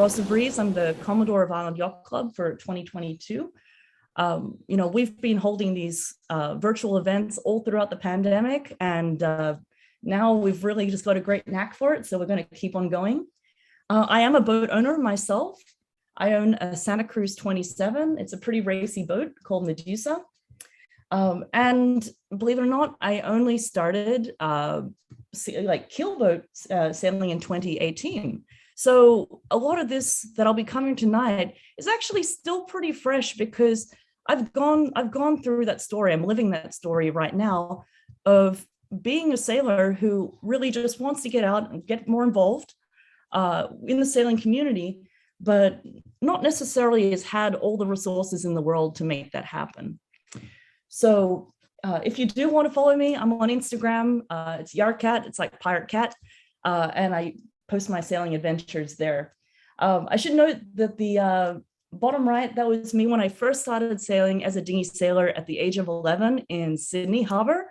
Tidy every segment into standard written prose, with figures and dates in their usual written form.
Ross the Breeze. I'm the Commodore of Island Yacht Club for 2022. We've been holding these virtual events all throughout the pandemic, and now we've really just got a great knack for it, so we're going to keep on going. I am a boat owner myself. I own a Santa Cruz 27. It's a pretty racy boat called Medusa. And believe it or not, I only started keelboat sailing in 2018. So a lot of this that I'll be covering tonight is actually still pretty fresh because I've gone through that story. I'm living that story right now of being a sailor who really just wants to get out and get more involved in the sailing community, but not necessarily has had all the resources in the world to make that happen. So if you do want to follow me, I'm on Instagram. It's Yarcat, it's like Pirate Cat, and I post my sailing adventures there. I should note that the bottom right, that was me when I first started sailing as a dinghy sailor at the age of 11 in Sydney Harbor.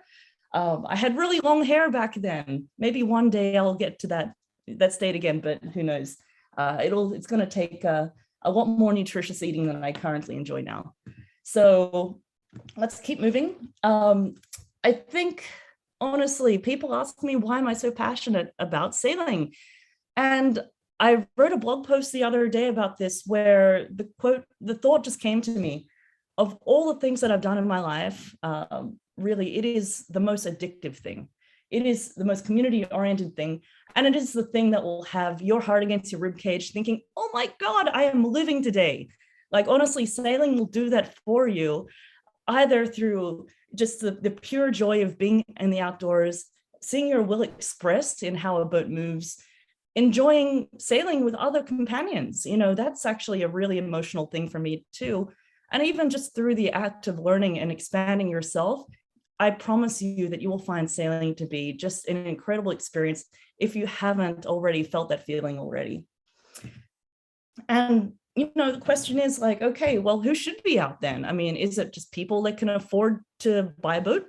I had really long hair back then. Maybe one day I'll get to that state again, but who knows? It's going to take a lot more nutritious eating than I currently enjoy now. So let's keep moving. I think, honestly, people ask me, why am I so passionate about sailing? And I wrote a blog post the other day about this where the thought just came to me, of all the things that I've done in my life, really, it is the most addictive thing. It is the most community-oriented thing. And it is the thing that will have your heart against your ribcage thinking, oh my God, I am living today. Like, honestly, sailing will do that for you, either through just the pure joy of being in the outdoors, seeing your will expressed in how a boat moves, enjoying sailing with other companions. That's actually a really emotional thing for me too. And even just through the act of learning and expanding yourself, I promise you that you will find sailing to be just an incredible experience if you haven't already felt that feeling already. And the question is like, okay, well, who should be out then? I mean, is it just people that can afford to buy a boat?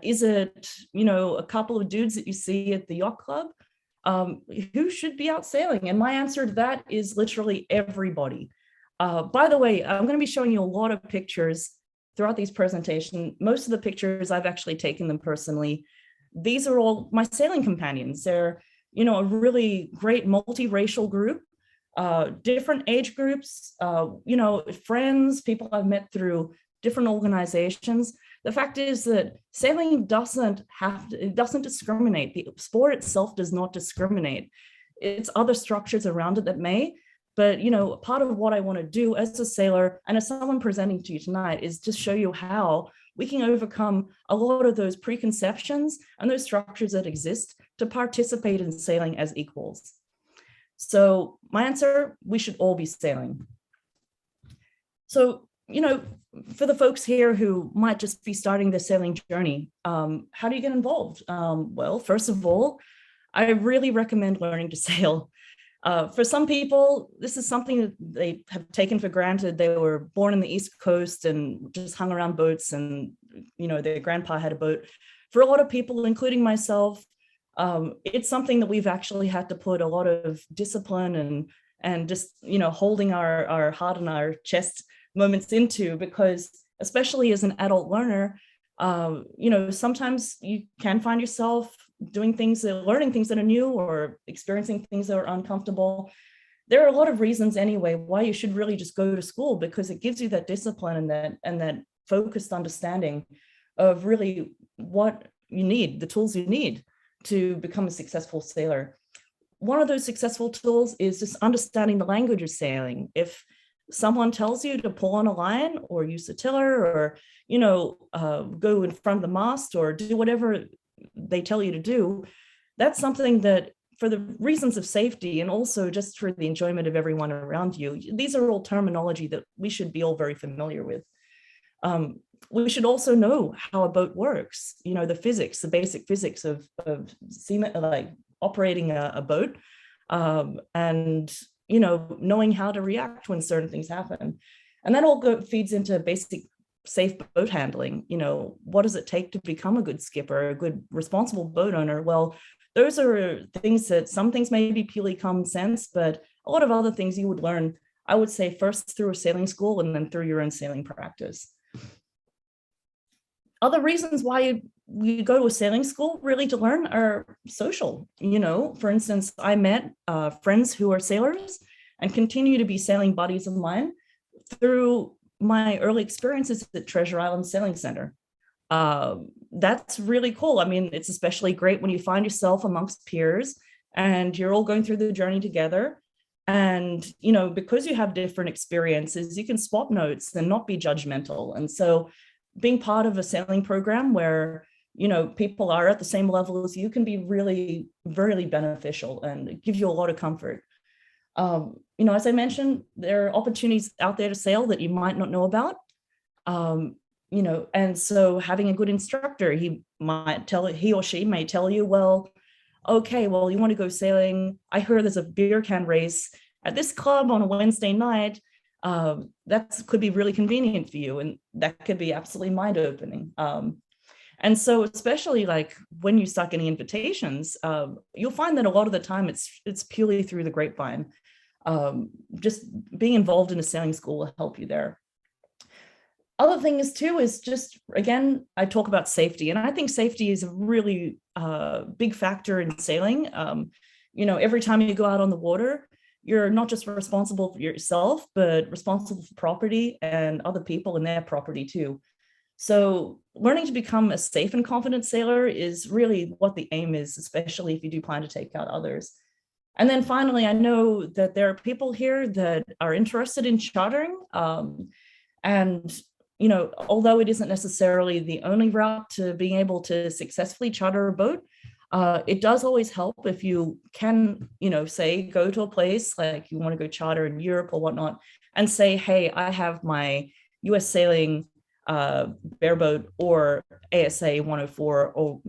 Is it, a couple of dudes that you see at the yacht club? Who should be out sailing? And my answer to that is literally everybody. By the way, I'm going to be showing you a lot of pictures throughout these presentations. Most of the pictures, I've actually taken them personally. These are all my sailing companions. They're, a really great multiracial group. Different age groups, friends, people I've met through different organizations. The fact is that sailing doesn't discriminate. The sport itself does not discriminate. It's other structures around it that may, but part of what I want to do as a sailor and as someone presenting to you tonight is just show you how we can overcome a lot of those preconceptions and those structures that exist to participate in sailing as equals. So my answer, we should all be sailing. So, for the folks here who might just be starting their sailing journey, how do you get involved? Well, first of all, I really recommend learning to sail. For some people, this is something that they have taken for granted. They were born in the East Coast and just hung around boats and, their grandpa had a boat. For a lot of people, including myself, it's something that we've actually had to put a lot of discipline and just, holding our heart and our chest moments into, because especially as an adult learner, sometimes you can find yourself doing things, learning things that are new or experiencing things that are uncomfortable. There are a lot of reasons anyway why you should really just go to school, because it gives you that discipline and that focused understanding of really what you need, the tools you need to become a successful sailor. One of those successful tools is just understanding the language of sailing. If someone tells you to pull on a line or use a tiller or, go in front of the mast or do whatever they tell you to do, that's something that, for the reasons of safety and also just for the enjoyment of everyone around you, these are all terminology that we should be all very familiar with. We should also know how a boat works, the physics, the basic physics of seaman, like operating a boat, and, knowing how to react when certain things happen. And that all feeds into basic safe boat handling. What does it take to become a good skipper, a good responsible boat owner? Well, those are things that some things may be purely common sense, but a lot of other things you would learn, I would say, first through a sailing school and then through your own sailing practice. Other reasons why you go to a sailing school really to learn are social. For instance, I met friends who are sailors and continue to be sailing buddies of mine through my early experiences at Treasure Island Sailing Center. That's really cool. I mean, it's especially great when you find yourself amongst peers and you're all going through the journey together. And, because you have different experiences, you can swap notes and not be judgmental. And so being part of a sailing program where, people are at the same level as you can be really, really beneficial and give you a lot of comfort. As I mentioned, there are opportunities out there to sail that you might not know about. And so having a good instructor, he or she may tell you, well, okay, well, you want to go sailing. I heard there's a beer can race at this club on a Wednesday night. That could be really convenient for you. And that could be absolutely mind-opening. And so especially like when you start getting invitations, you'll find that a lot of the time it's purely through the grapevine. Just being involved in a sailing school will help you there. Other things too is just, again, I talk about safety, and I think safety is a really big factor in sailing. Every time you go out on the water, you're not just responsible for yourself, but responsible for property and other people and their property too. So learning to become a safe and confident sailor is really what the aim is, especially if you do plan to take out others. And then finally, I know that there are people here that are interested in chartering. And although it isn't necessarily the only route to being able to successfully charter a boat, it does always help if you can, say, go to a place like you want to go charter in Europe or whatnot and say, hey, I have my US sailing bareboat or ASA 104 or,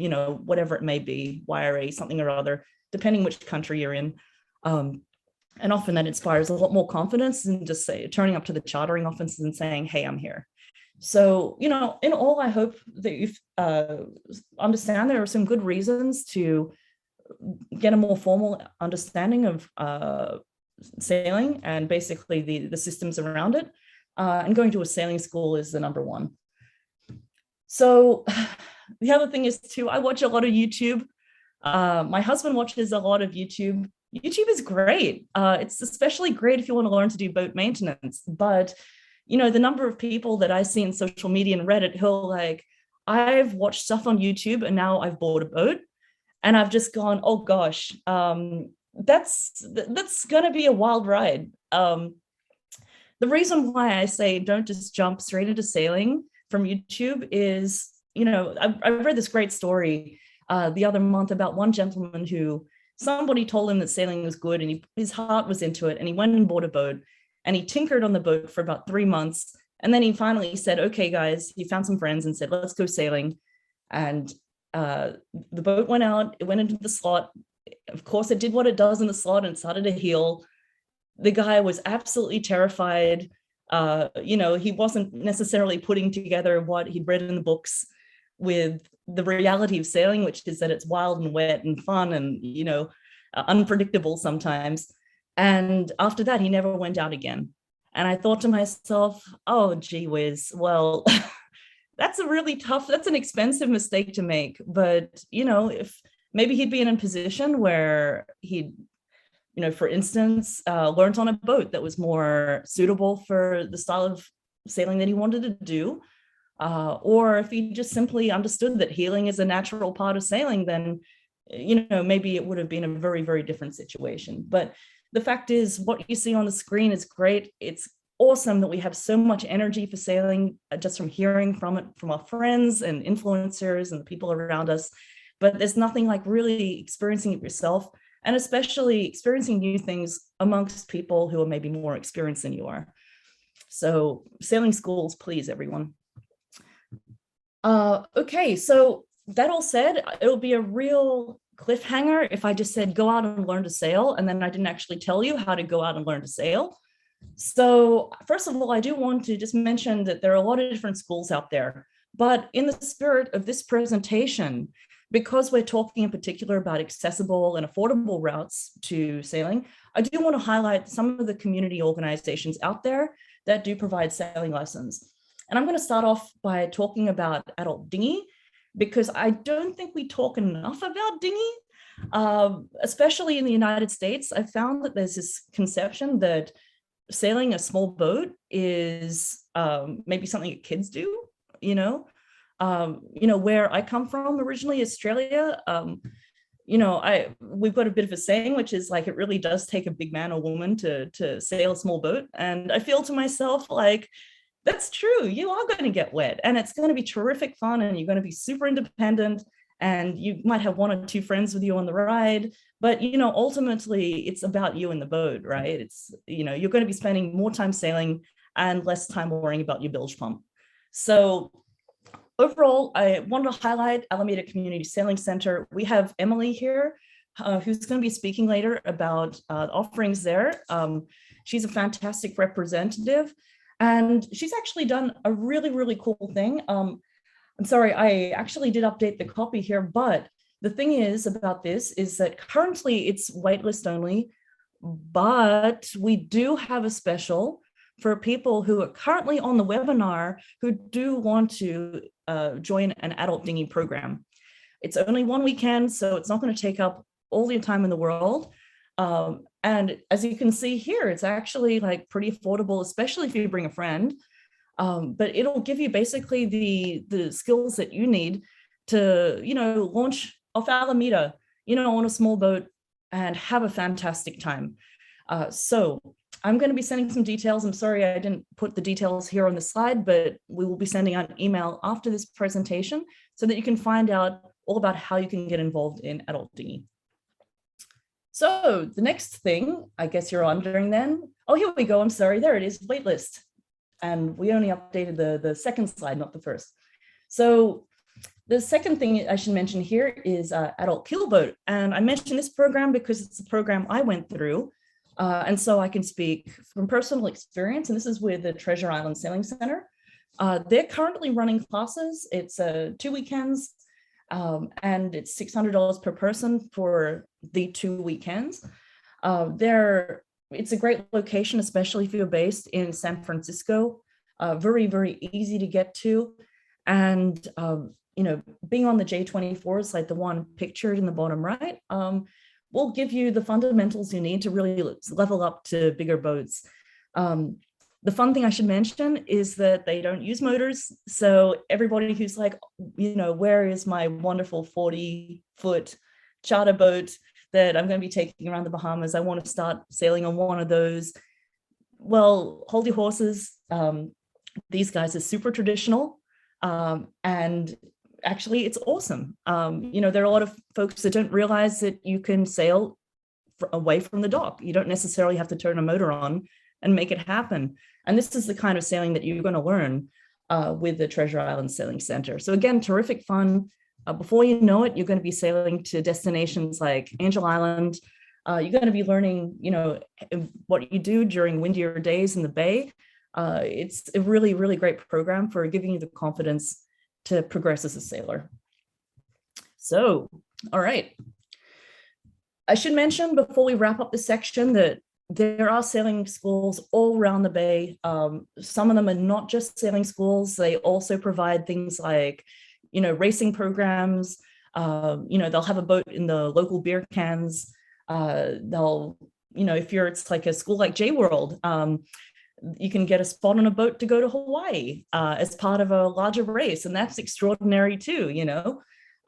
whatever it may be, YRA, something or other, depending which country you're in. And often that inspires a lot more confidence than just turning up to the chartering offices and saying, hey, I'm here. So, in all, I hope that you understand there are some good reasons to get a more formal understanding of sailing and basically the systems around it. And going to a sailing school is the number one. So the other thing is too, I watch a lot of YouTube. My husband watches a lot of YouTube. YouTube is great. It's especially great if you want to learn to do boat maintenance, but the number of people that I see in social media and Reddit who I've watched stuff on YouTube and now I've bought a boat, and I've just gone, oh gosh, that's going to be a wild ride. The reason why I say don't just jump straight into sailing from YouTube is, I read this great story the other month about one gentleman who somebody told him that sailing was good and his heart was into it, and he went and bought a boat. And he tinkered on the boat for about 3 months. And then he finally said, okay, guys, he found some friends and said, let's go sailing. And the boat went out, it went into the slot. Of course, it did what it does in the slot and started to heel. The guy was absolutely terrified. He wasn't necessarily putting together what he'd read in the books with the reality of sailing, which is that it's wild and wet and fun and, unpredictable sometimes. And after that, he never went out again. And I thought to myself, oh, gee whiz, well, that's an expensive mistake to make. But, if maybe he'd be in a position where he'd, for instance, learned on a boat that was more suitable for the style of sailing that he wanted to do. Or if he just simply understood that healing is a natural part of sailing, then, maybe it would have been a very, very different situation. But the fact is, what you see on the screen is great. It's awesome that we have so much energy for sailing just from hearing from it from our friends and influencers and the people around us. But there's nothing like really experiencing it yourself, and especially experiencing new things amongst people who are maybe more experienced than you are. So sailing schools, please, everyone. Okay, so that all said, it'll be a real cliffhanger if I just said go out and learn to sail, and then I didn't actually tell you how to go out and learn to sail. So first of all, I do want to just mention that there are a lot of different schools out there, but in the spirit of this presentation, because we're talking in particular about accessible and affordable routes to sailing, I do want to highlight some of the community organizations out there that do provide sailing lessons. And I'm going to start off by talking about Adult Dinghy, because I don't think we talk enough about Dinghy, especially in the United States. I found that there's this conception that sailing a small boat is maybe something that kids do, where I come from originally, Australia. We've got a bit of a saying, which is like, it really does take a big man or woman to sail a small boat. And I feel to myself like, that's true. You are going to get wet, and it's going to be terrific fun, and you're going to be super independent, and you might have one or two friends with you on the ride. But, ultimately it's about you in the boat, right? It's, you're going to be spending more time sailing and less time worrying about your bilge pump. So overall, I wanted to highlight Alameda Community Sailing Center. We have Emily here, who's going to be speaking later about offerings there. She's a fantastic representative, and she's actually done a really, really cool thing. I'm sorry, I actually did update the copy here, but the thing is about this is that currently it's waitlist only, but we do have a special for people who are currently on the webinar who do want to join an adult dinghy program. It's only one weekend, so it's not going to take up all your time in the world. And as you can see here, it's actually like pretty affordable, especially if you bring a friend. But it'll give you basically the skills that you need to, launch off Alameda, on a small boat and have a fantastic time. So I'm going to be sending some details. I'm sorry I didn't put the details here on the slide, but we will be sending out an email after this presentation so that you can find out all about how you can get involved in adult dinghy. So the next thing, I guess you're wondering then, oh, here we go. I'm sorry, there it is, waitlist. And we only updated the second slide, not the first. So the second thing I should mention here is Adult Keelboat. And I mentioned this program because it's a program I went through. And so I can speak from personal experience, and this is with the Treasure Island Sailing Center. They're currently running classes. It's 2 weekends, and it's $600 per person for the 2 weekends. It's a great location, especially if you're based in San Francisco. Very, very easy to get to. And, being on the J24s, like the one pictured in the bottom right, will give you the fundamentals you need to really level up to bigger boats. The fun thing I should mention is that they don't use motors. So everybody who's like, where is my wonderful 40-foot charter boat that I'm going to be taking around the Bahamas? I want to start sailing on one of those. Well, hold your horses. These guys are super traditional, and actually it's awesome. There are a lot of folks that don't realize that you can sail away from the dock. You don't necessarily have to turn a motor on and make it happen. And this is the kind of sailing that you're going to learn with the Treasure Island Sailing Center. So again, terrific fun. Before you know it, you're going to be sailing to destinations like Angel Island. You're going to be learning, what you do during windier days in the bay. It's a really, really great program for giving you the confidence to progress as a sailor. So, all right. I should mention before we wrap up this section that there are sailing schools all around the bay. Some of them are not just sailing schools. They also provide things like, racing programs. They'll have a boat in the local beer cans. They'll, it's like a school like J World, you can get a spot on a boat to go to Hawaii as part of a larger race. And that's extraordinary too,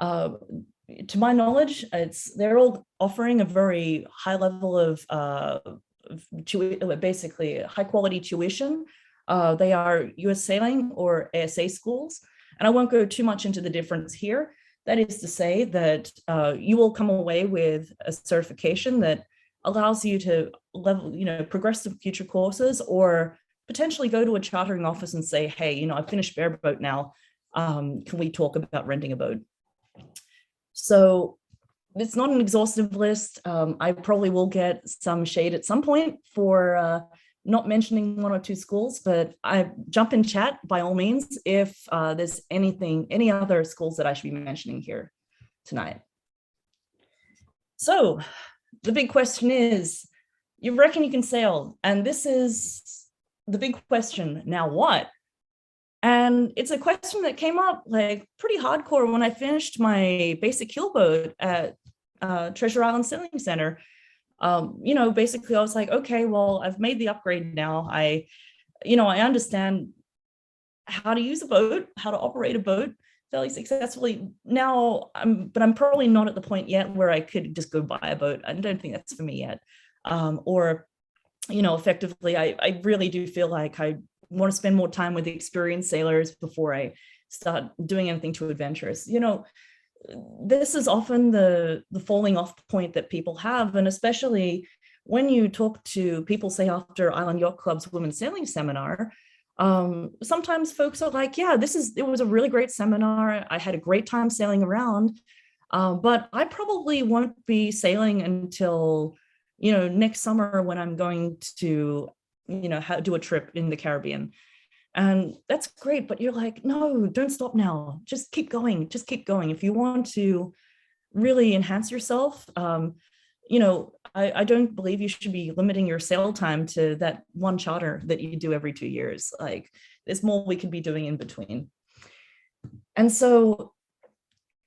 To my knowledge, they're all offering a very high level of basically high quality tuition. They are US Sailing or ASA schools. And I won't go too much into the difference here. That is to say that you will come away with a certification that allows you to progress to future courses, or potentially go to a chartering office and say, hey, I've finished bareboat now. Can we talk about renting a boat? So it's not an exhaustive list. I probably will get some shade at some point for not mentioning one or two schools, but I jump in chat by all means if there's any other schools that I should be mentioning here. tonight. So the big question is, you reckon you can sail? And this is the big question, now what? And it's a question that came up like pretty hardcore when I finished my basic keel boat at Treasure Island Sailing Center. Basically I was like, okay, well, I've made the upgrade now. I understand how to use a boat, how to operate a boat fairly successfully now. But I'm probably not at the point yet where I could just go buy a boat. I don't think that's for me yet. Effectively, I really do feel like I want to spend more time with experienced sailors before I start doing anything too adventurous. This is often the falling off point that people have, and especially when you talk to people, say after Island Yacht Club's Women's Sailing Seminar, sometimes folks are like, yeah, it was a really great seminar. I had a great time sailing around, but I probably won't be sailing until, next summer when I'm going to, do a trip in the Caribbean. And that's great, but you're like, no, don't stop now. Just keep going. Just keep going. If you want to really enhance yourself, I don't believe you should be limiting your sail time to that one charter that you do every 2 years. Like, there's more we could be doing in between. And so,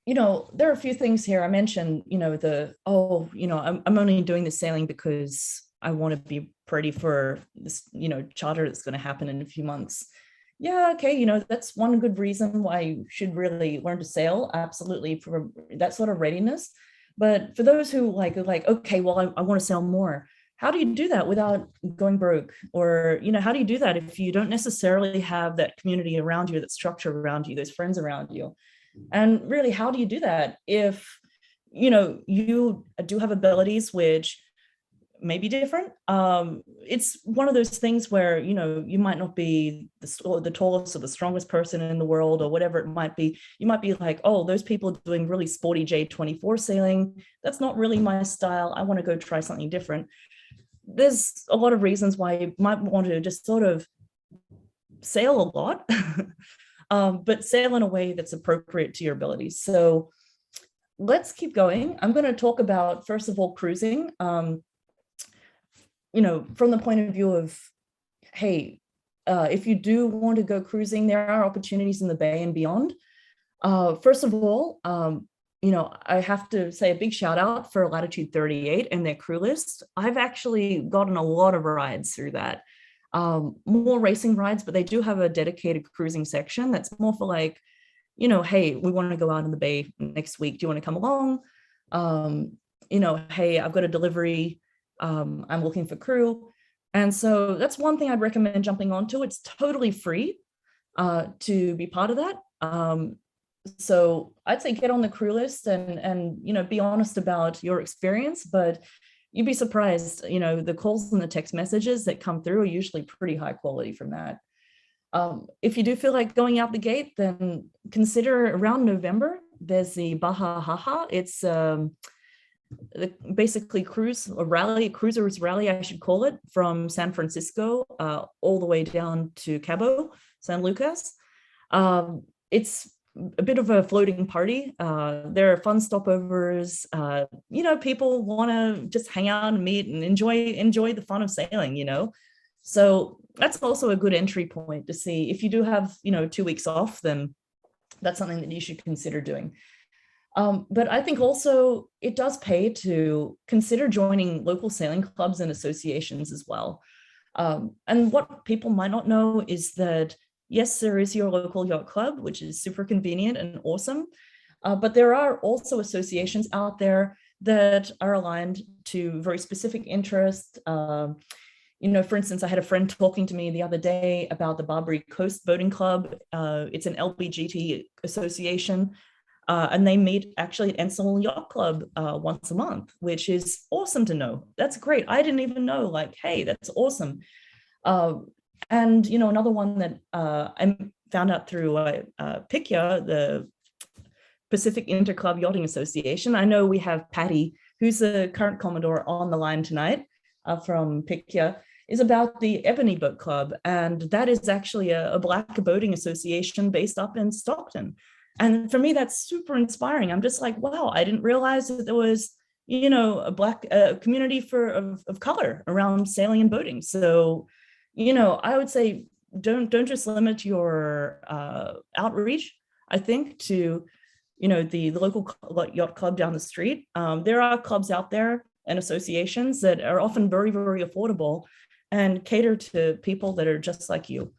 there are a few things here. I mentioned, I'm only doing the sailing because I want to be ready for this, charter that's going to happen in a few months. Yeah, okay, that's one good reason why you should really learn to sail. Absolutely, for that sort of readiness. But for those who are like, okay, well, I want to sail more. How do you do that without going broke? Or, how do you do that if you don't necessarily have that community around you, that structure around you, those friends around you? And really, how do you do that if, you do have abilities which may be different? It's one of those things where, you might not be the tallest or the strongest person in the world or whatever it might be. You might be like, oh, those people doing really sporty J24 sailing, that's not really my style. I want to go try something different. There's a lot of reasons why you might want to just sort of sail a lot, but sail in a way that's appropriate to your abilities. So let's keep going. I'm going to talk about, first of all, cruising. From the point of view of, hey, if you do want to go cruising, there are opportunities in the Bay and beyond. First of all, I have to say a big shout out for Latitude 38 and their crew list. I've actually gotten a lot of rides through that. More racing rides, but they do have a dedicated cruising section that's more for like, hey, we want to go out in the Bay next week. Do you want to come along? Hey, I've got a delivery. I'm looking for crew. And so that's one thing I'd recommend jumping onto. It's totally free to be part of that. So I'd say get on the crew list and be honest about your experience, but you'd be surprised, the calls and the text messages that come through are usually pretty high quality from that. If you do feel like going out the gate, then consider around November, there's the Baja Haha. It's basically cruisers rally, I should call it, from San Francisco all the way down to Cabo San Lucas. It's a bit of a floating party. There are fun stopovers. People want to just hang out and meet and enjoy the fun of sailing. So that's also a good entry point to see. If you do have 2 weeks off, then that's something that you should consider doing. But I think also it does pay to consider joining local sailing clubs and associations as well. And what people might not know is that, yes, there is your local yacht club, which is super convenient and awesome. But there are also associations out there that are aligned to very specific interests. For instance, I had a friend talking to me the other day about the Barbary Coast Boating Club. It's an LBGT association. And they meet actually at Ensign Yacht Club once a month, which is awesome to know. That's great. I didn't even know, like, hey, that's awesome. And, another one that I found out through PICYA, the Pacific Interclub Yachting Association. I know we have Patty, who's the current Commodore, on the line tonight from PICYA, is about the Ebony Boat Club. And that is actually a Black boating association based up in Stockton. And for me, that's super inspiring. I'm just like, wow, I didn't realize that there was, you know, a Black community of color around sailing and boating. So, you know, I would say don't just limit your outreach, I think, to, you know, the local yacht club down the street. There are clubs out there and associations that are often very, very affordable and cater to people that are just like you.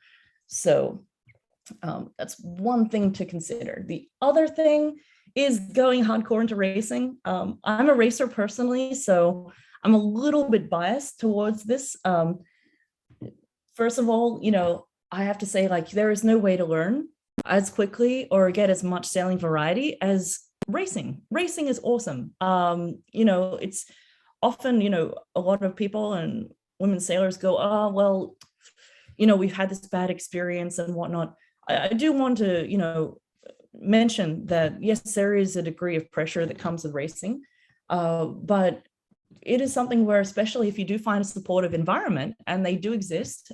So that's one thing to consider. The other thing is going hardcore into racing. I'm a racer personally, so I'm a little bit biased towards this. First of all, you know, I have to say, like, there is no way to learn as quickly or get as much sailing variety as racing. Racing is awesome. You know, it's often, you know, a lot of people and women sailors go, oh, well, you know, we've had this bad experience and whatnot. I do want to, you know, mention that, yes, there is a degree of pressure that comes with racing, but it is something where, especially if you do find a supportive environment, and they do exist,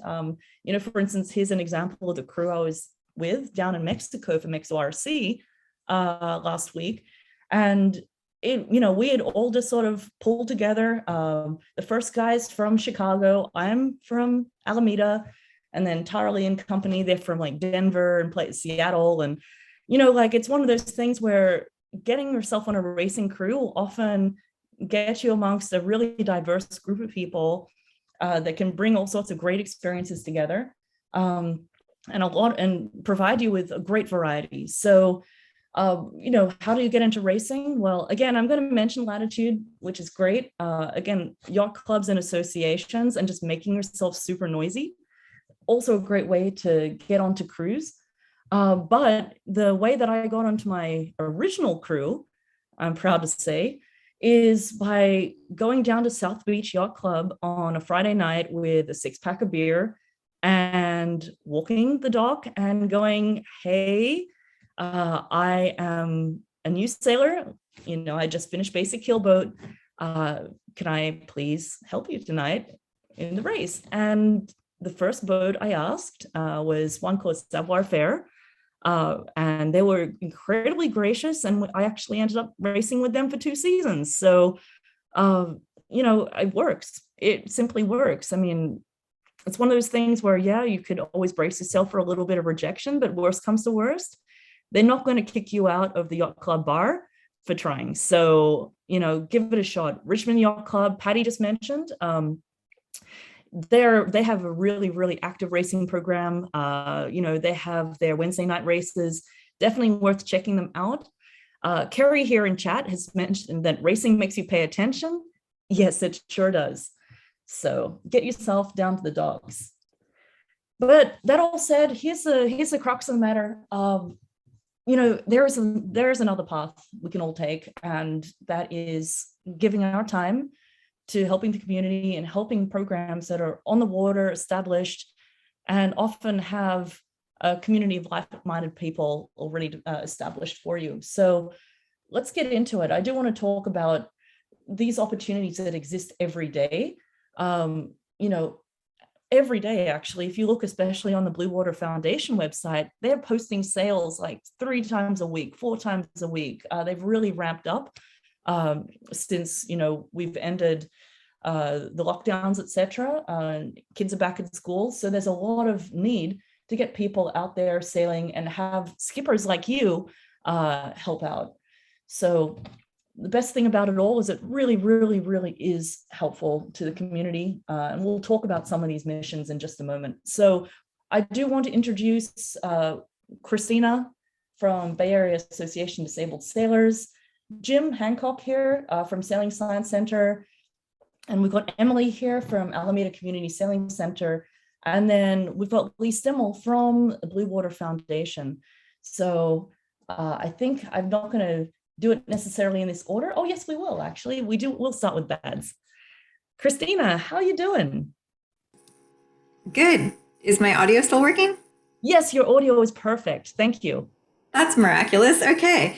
you know, for instance, here's an example of the crew I was with down in Mexico for MexORC last week. And it, you know, we had all just sort of pulled together. The first guy's from Chicago, I'm from Alameda, and then Tarly and company, they're from like Denver and Seattle. And, you know, like, it's one of those things where getting yourself on a racing crew will often get you amongst a really diverse group of people that can bring all sorts of great experiences together, and provide you with a great variety. So, you know, how do you get into racing? Well, again, I'm going to mention Latitude, which is great. Again, yacht clubs and associations, and just making yourself super noisy. Also a great way to get onto crews. But the way that I got onto my original crew, I'm proud to say, is by going down to South Beach Yacht Club on a Friday night with a 6-pack of beer and walking the dock and going, hey, I am a new sailor. You know, I just finished basic keel boat. Can I please help you tonight in the race? And the first boat I asked was one called Savoir Faire. And they were incredibly gracious, and I actually ended up racing with them for 2 seasons. So, you know, it works. It simply works. I mean, it's one of those things where, yeah, you could always brace yourself for a little bit of rejection, but worst comes to worst, they're not going to kick you out of the yacht club bar for trying. So, you know, give it a shot. Richmond Yacht Club, Patty just mentioned, they have a really, really active racing program. You know, they have their Wednesday night races, definitely worth checking them out. Carrie here in chat has mentioned that racing makes you pay attention. Yes, it sure does. So get yourself down to the dogs. But that all said, here's the crux of the matter. You know, there's another path we can all take, and that is giving our time to helping the community and helping programs that are on the water, established, and often have a community of like-minded people already established for you. So let's get into it. I do want to talk about these opportunities that exist every day. You know, every day, actually, if you look especially on the Blue Water Foundation website, they're posting sales like 3 times a week, 4 times a week. They've really ramped up since, you know, we've ended the lockdowns, etc. Kids are back in school, so there's a lot of need to get people out there sailing and have skippers like you help out. So the best thing about it all is it really, really, really is helpful to the community, and we'll talk about some of these missions in just a moment. So I do want to introduce Cristina from Bay Area Association of Disabled Sailors, Jim Hancock here from Sailing Science Center, and we've got Emily here from Alameda Community Sailing Center, and then we've got Lee Stimmel from the Blue Water Foundation. So I think I'm not going to do it necessarily in this order. Oh, yes, we will, actually. We'll start with bads. Cristina, how are you doing? Good. Is my audio still working? Yes, your audio is perfect. Thank you. That's miraculous. Okay.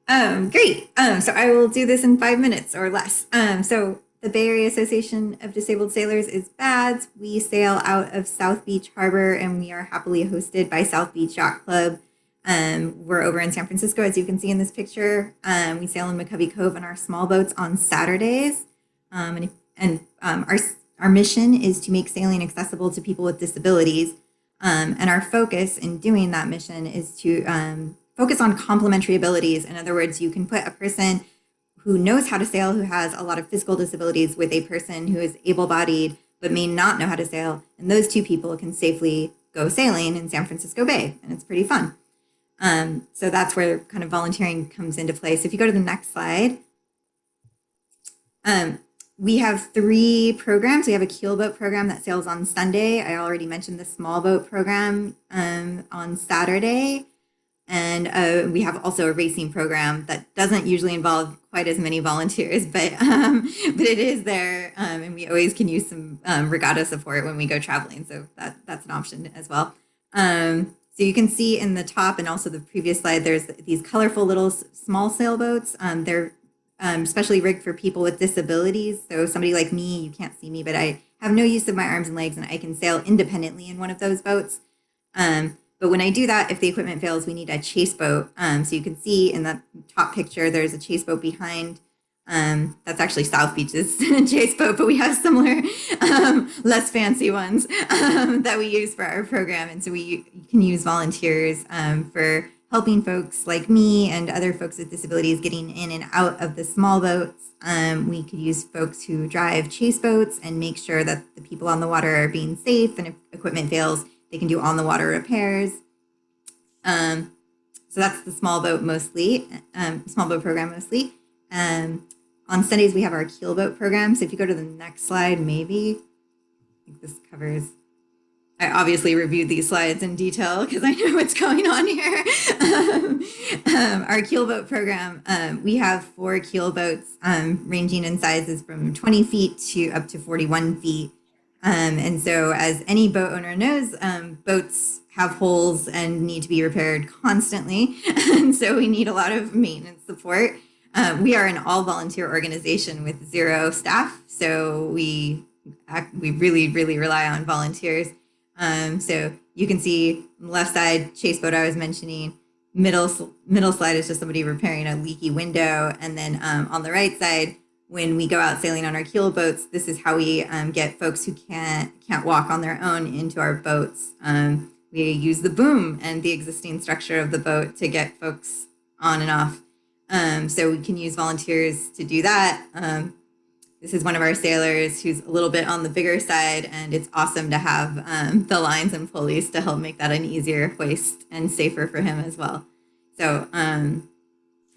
Great. So I will do this in 5 minutes or less. So the Bay Area Association of Disabled Sailors is BADS. We sail out of South Beach Harbor, and we are happily hosted by South Beach Yacht Club. We're over in San Francisco, as you can see in this picture. We sail in McCovey Cove in our small boats on Saturdays. Our mission is to make sailing accessible to people with disabilities. And our focus in doing that mission is to focus on complementary abilities. In other words, you can put a person who knows how to sail, who has a lot of physical disabilities, with a person who is able-bodied but may not know how to sail, and those two people can safely go sailing in San Francisco Bay, and it's pretty fun. So that's where kind of volunteering comes into play. So if you go to the next slide, we have 3 programs. We have a keelboat program that sails on Sunday. I already mentioned the small boat program on Saturday. And we have also a racing program that doesn't usually involve quite as many volunteers, but it is there, and we always can use some regatta support when we go traveling. So that's an option as well. So you can see in the top and also the previous slide, there's these colorful little small sailboats. They're especially rigged for people with disabilities. So somebody like me, you can't see me, but I have no use of my arms and legs, and I can sail independently in one of those boats. But when I do that, if the equipment fails, we need a chase boat. So you can see in the top picture, there's a chase boat behind. That's actually South Beach's chase boat, but we have similar, less fancy ones that we use for our program. And so we can use volunteers for helping folks like me and other folks with disabilities getting in and out of the small boats. We could use folks who drive chase boats and make sure that the people on the water are being safe, and if equipment fails, they can do on the water repairs. So that's the small boat mostly, small boat program mostly. On Sundays, we have our keelboat program. So if you go to the next slide, maybe, I think this covers, I obviously reviewed these slides in detail because I know what's going on here. Our keelboat program, we have 4 keelboats ranging in sizes from 20 feet to up to 41 feet. And so as any boat owner knows, boats have holes and need to be repaired constantly. And so we need a lot of maintenance support. We are an all volunteer organization with 0 staff. So we really, really rely on volunteers. So you can see on the left side, chase boat I was mentioning, middle slide is just somebody repairing a leaky window. And then on the right side, when we go out sailing on our keel boats, this is how we get folks who can't walk on their own into our boats. We use the boom and the existing structure of the boat to get folks on and off. So we can use volunteers to do that. This is one of our sailors who's a little bit on the bigger side, and it's awesome to have the lines and pulleys to help make that an easier hoist and safer for him as well. So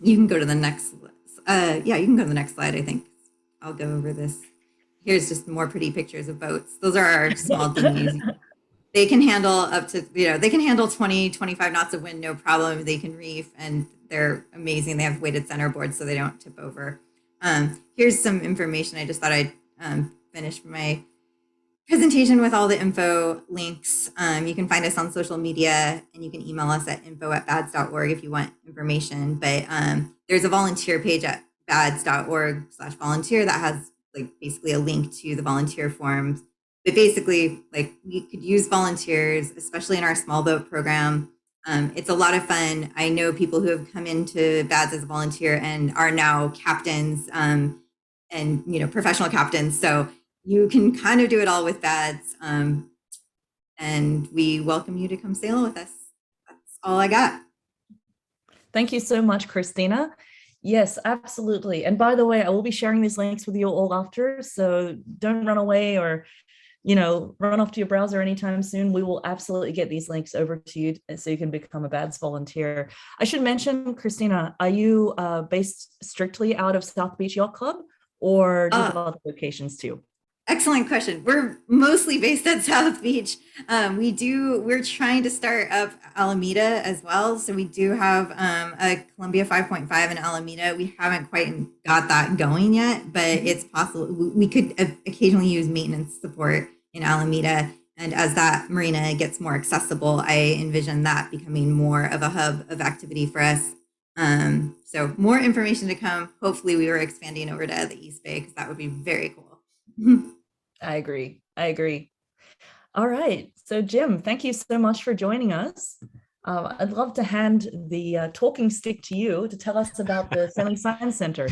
you can go to the next you can go to the next slide, I think. I'll go over this. Here's just more pretty pictures of boats. Those are our small dinghies. They can handle up to, they can handle 20, 25 knots of wind, no problem. They can reef, and they're amazing. They have weighted center boards so they don't tip over. Here's some information. I just thought I'd finish my presentation with all the info links. You can find us on social media, and you can email us at info@bads.org if you want information. But there's a volunteer page at bads.org/volunteer that has basically a link to the volunteer forms. But basically, we could use volunteers, especially in our small boat program. It's a lot of fun. I know people who have come into BADS as a volunteer and are now captains and professional captains. So you can kind of do it all with BADS. And we welcome you to come sail with us. That's all I got. Thank you so much, Cristina. Yes, absolutely. And by the way, I will be sharing these links with you all after, so don't run away or run off to your browser anytime soon. We will absolutely get these links over to you so you can become a BADS volunteer. I should mention, Cristina, are you based strictly out of South Beach Yacht Club, or do you have other locations too? Excellent question. We're mostly based at South Beach. We're trying to start up Alameda as well. So we do have a Columbia 5.5 in Alameda. We haven't quite got that going yet, but it's possible. We could occasionally use maintenance support in Alameda. And as that marina gets more accessible, I envision that becoming more of a hub of activity for us. So more information to come. Hopefully we were expanding over to the East Bay, because that would be very cool. I agree. All right. So Jim, thank you so much for joining us. I'd love to hand the talking stick to you to tell us about the Sailing Science Center.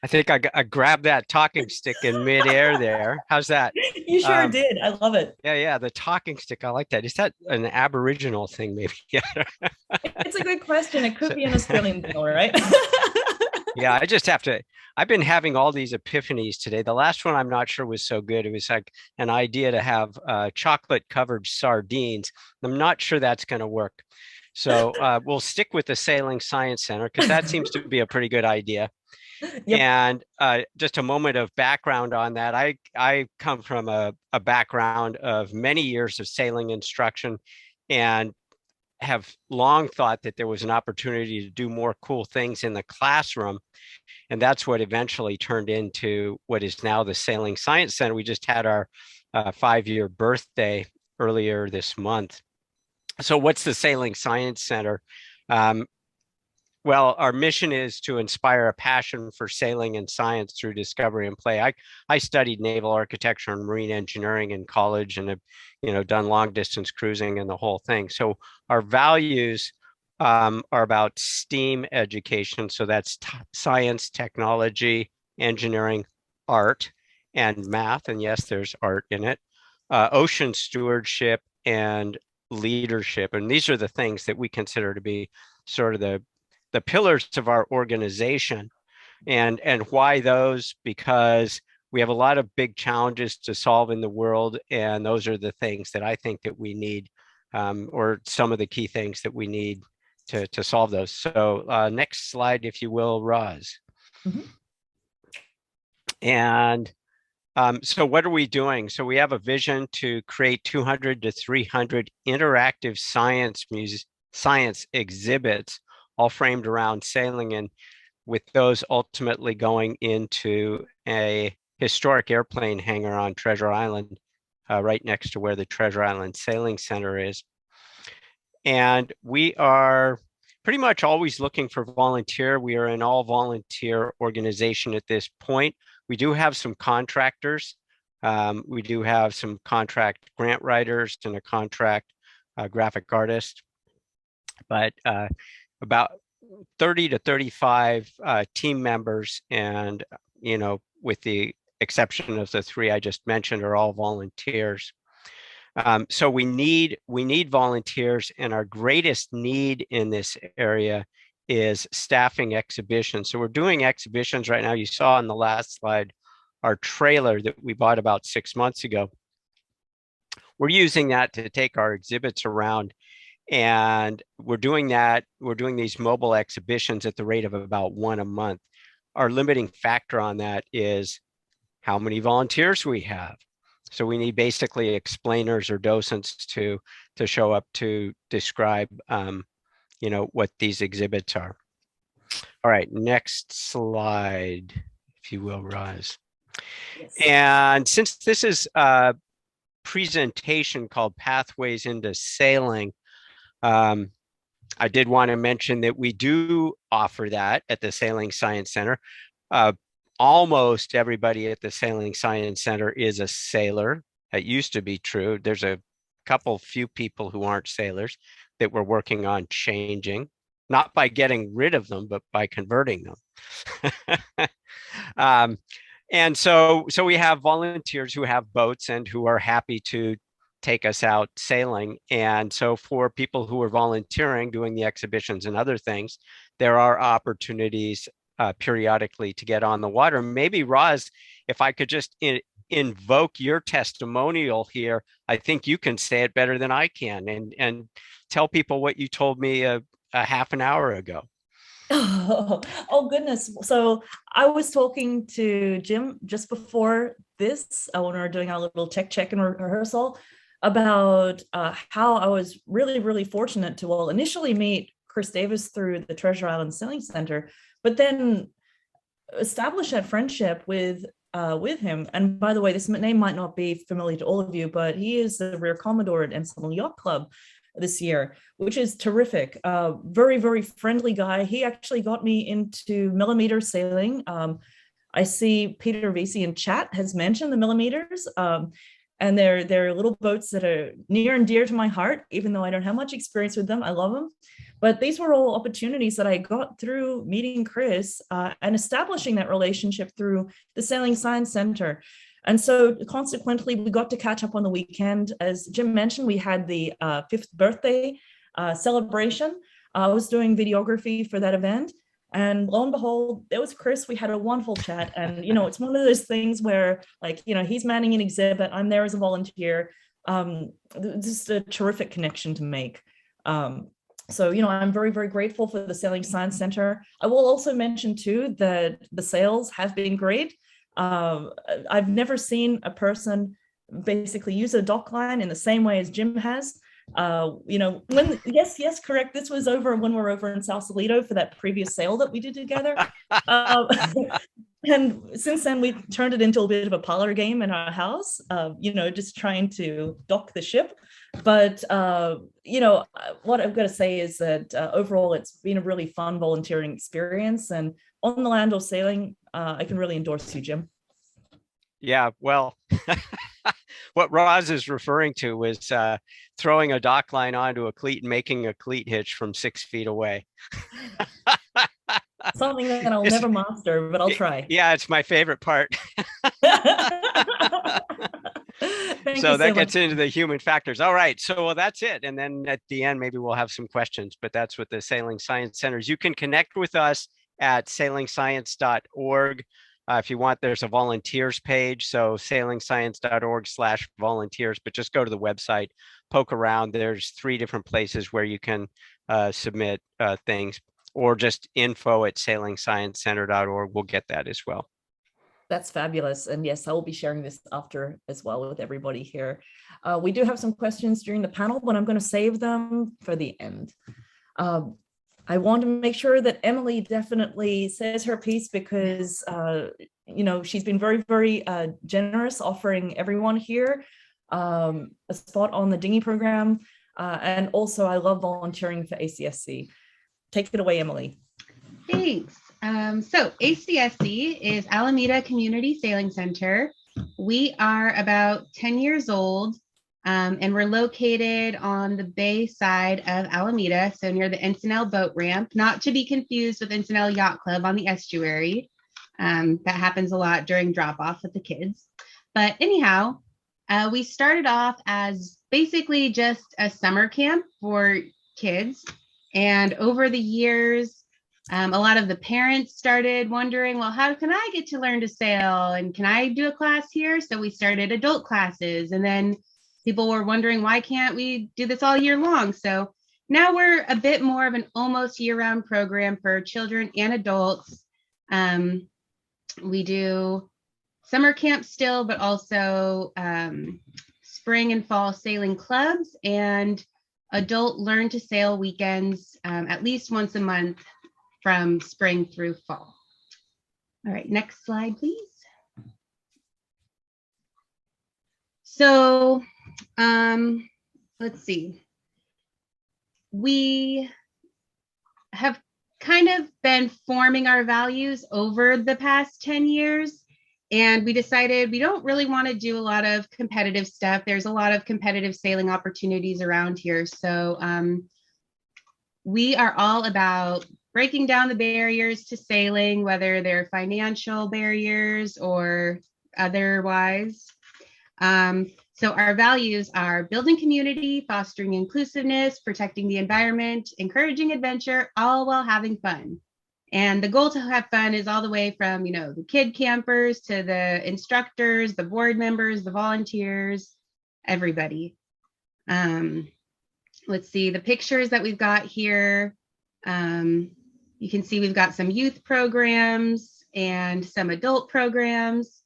I think I grabbed that talking stick in midair there. How's that? You sure Um, did. I love it. yeah, the talking stick. I like that. Is that an Aboriginal thing, maybe? Yeah. It's a good question. It could So, be an Australian thing, all right? yeah, I just have to. I've been having all these epiphanies today. The last one I'm not sure was so good. It was like an idea to have chocolate covered sardines. I'm not sure that's going to work. So we'll stick with the Sailing Science Center because that seems to be a pretty good idea. Yep. And just a moment of background on that. I come from a background of many years of sailing instruction and have long thought that there was an opportunity to do more cool things in the classroom. And that's what eventually turned into what is now the Sailing Science Center. We just had our 5-year birthday earlier this month. So what's the Sailing Science Center? Well, our mission is to inspire a passion for sailing and science through discovery and play. I studied naval architecture and marine engineering in college and have, done long distance cruising and the whole thing. So our values are about STEAM education. So that's science, technology, engineering, art, and math. And yes, there's art in it. Ocean stewardship and leadership. And these are the things that we consider to be sort of the pillars of our organization. And why those? Because we have a lot of big challenges to solve in the world, and those are the things that I think that we need, or some of the key things that we need to solve those. So next slide, if you will, Roz. Mm-hmm. And so what are we doing? So we have a vision to create 200 to 300 interactive science exhibits, all framed around sailing, and with those ultimately going into a historic airplane hangar on Treasure Island, right next to where the Treasure Island Sailing Center is. And we are pretty much always looking for volunteer. We are an all volunteer organization at this point. We do have some contractors. We do have some contract grant writers and a contract graphic artist, but about 30 to 35 team members, and with the exception of the 3 I just mentioned, are all volunteers. So we need volunteers, and our greatest need in this area is staffing exhibitions. So we're doing exhibitions right now. You saw on the last slide our trailer that we bought about 6 months ago. We're using that to take our exhibits around, and we're doing these mobile exhibitions at the rate of about 1 a month. Our limiting factor on that is how many volunteers we have. So we need basically explainers or docents to show up to describe, what these exhibits are. All right, next slide, if you will, Roz. Yes. And since this is a presentation called Pathways into Sailing, I did want to mention that we do offer that at the Sailing Science Center. Almost everybody at the Sailing Science Center is a sailor. That used to be true. There's a few people who aren't sailors that we're working on changing, not by getting rid of them, but by converting them. And so we have volunteers who have boats and who are happy to take us out sailing. And so for people who are volunteering, doing the exhibitions and other things, there are opportunities periodically to get on the water. Maybe, Roz, if I could just invoke your testimonial here, I think you can say it better than I can, and tell people what you told me a half an hour ago. Oh goodness. So I was talking to Jim just before this, when we were doing our little tech check and rehearsal, about how I was really, really fortunate to, initially meet Chris Davis through the Treasure Island Sailing Center, but then establish that friendship with him. And by the way, this name might not be familiar to all of you, but he is the Rear Commodore at Stimmel Yacht Club this year, which is terrific. Very, very friendly guy. He actually got me into millimeter sailing. I see Peter Vesey in chat has mentioned the millimeters. And they're little boats that are near and dear to my heart, even though I don't have much experience with them. I love them. But these were all opportunities that I got through meeting Chris and establishing that relationship through the Sailing Science Center. And so consequently, we got to catch up on the weekend. As Jim mentioned, we had the 5th birthday celebration. I was doing videography for that event. And lo and behold, there was Chris. We had a wonderful chat. And, it's one of those things where, like, he's manning an exhibit. I'm there as a volunteer. Just a terrific connection to make. So, I'm very, very grateful for the Sailing Science Center. I will also mention, too, that the sales have been great. I've never seen a person basically use a dock line in the same way as Jim has. Yes, correct. This was when we were over in Sausalito for that previous sale that we did together. And since then, we turned it into a bit of a parlor game in our house, just trying to dock the ship. But, what I've got to say is that overall, it's been a really fun volunteering experience. And on the land or sailing, I can really endorse you, Jim. Yeah, well, what Roz is referring to was throwing a dock line onto a cleat and making a cleat hitch from 6 feet away. Something that I'll never master, but I'll try. Yeah, it's my favorite part. So that gets into the human factors. All right, so that's it. And then at the end, maybe we'll have some questions, but that's what the Sailing Science Centers. You can connect with us at sailingscience.org. If you want, there's a volunteers page. So sailingscience.org/volunteers, but just go to the website, poke around. There's 3 different places where you can submit things, or just info@sailingsciencecenter.org. We'll get that as well. That's fabulous. And yes, I will be sharing this after as well with everybody here. We do have some questions during the panel, but I'm going to save them for the end. I want to make sure that Emily definitely says her piece because, she's been very, very generous, offering everyone here a spot on the Dinghy program. And also, I love volunteering for ACSC. Take it away, Emily. Thanks. So ACSC is Alameda Community Sailing Center. We are about 10 years old. And we're located on the bay side of Alameda, so near the Encinal boat ramp, not to be confused with Encinal Yacht Club on the estuary. That happens a lot during drop-off with the kids. But anyhow, we started off as basically just a summer camp for kids. And over the years, a lot of the parents started wondering, well, how can I get to learn to sail? And can I do a class here? So we started adult classes, and then people were wondering, why can't we do this all year long? So now we're a bit more of an almost year-round program for children and adults. We do summer camp still, but also spring and fall sailing clubs and adult learn to sail weekends at least once a month from spring through fall. All right, next slide, please. So let's see. We have kind of been forming our values over the past 10 years, and we decided we don't really want to do a lot of competitive stuff. There's a lot of competitive sailing opportunities around here. So we are all about breaking down the barriers to sailing, whether they're financial barriers or otherwise. So our values are building community, fostering inclusiveness, protecting the environment, encouraging adventure, all while having fun. And the goal to have fun is all the way from, the kid campers to the instructors, the board members, the volunteers, everybody. Let's see the pictures that we've got here. You can see we've got some youth programs and some adult programs.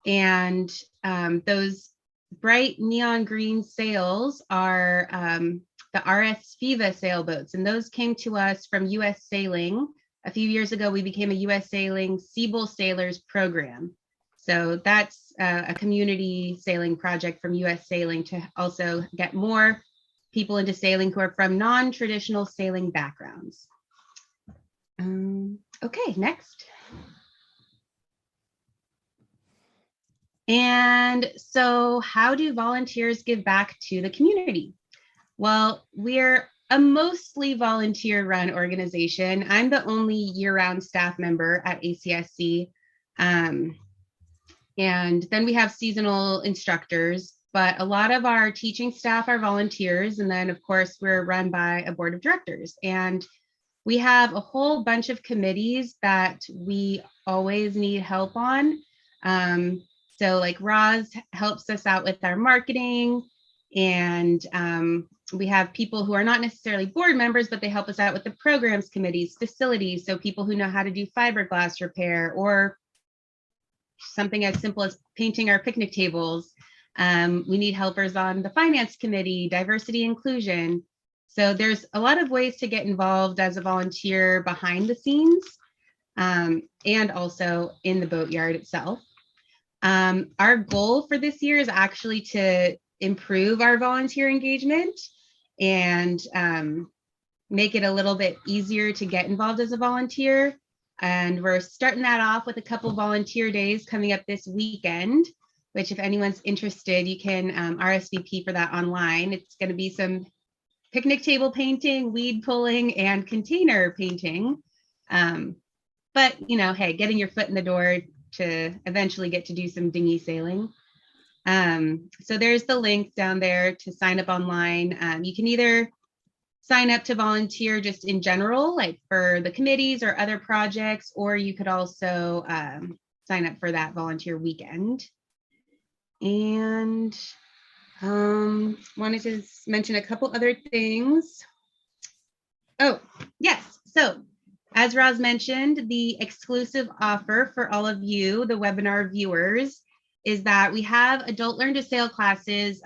And those bright neon green sails are the RS FIVA sailboats, and those came to us from US Sailing. A few years ago, we became a US Sailing Seabull Sailors program. So that's a community sailing project from US Sailing to also get more people into sailing who are from non-traditional sailing backgrounds. Okay, next. And so, how do volunteers give back to the community? Well, we're a mostly volunteer run organization. I'm the only year round staff member at ACSC. And then we have seasonal instructors, but a lot of our teaching staff are volunteers. And then, of course, we're run by a board of directors. And we have a whole bunch of committees that we always need help on. So, like Roz helps us out with our marketing, and we have people who are not necessarily board members, but they help us out with the programs committees, facilities. So, people who know how to do fiberglass repair or something as simple as painting our picnic tables. We need helpers on the finance committee, diversity inclusion. So there's a lot of ways to get involved as a volunteer behind the scenes, and also in the boatyard itself. Our goal for this year is actually to improve our volunteer engagement and make it a little bit easier to get involved as a volunteer. And we're starting that off with a couple volunteer days coming up this weekend, which if anyone's interested, you can RSVP for that online. It's going to be some picnic table painting, weed pulling, and container painting. But, hey, getting your foot in the door to eventually get to do some dinghy sailing. So there's the link down there to sign up online. You can either sign up to volunteer just in general, like for the committees or other projects, or you could also sign up for that volunteer weekend. And wanted to mention a couple other things. Oh, yes. So as Roz mentioned, the exclusive offer for all of you, the webinar viewers, is that we have adult learn to sail classes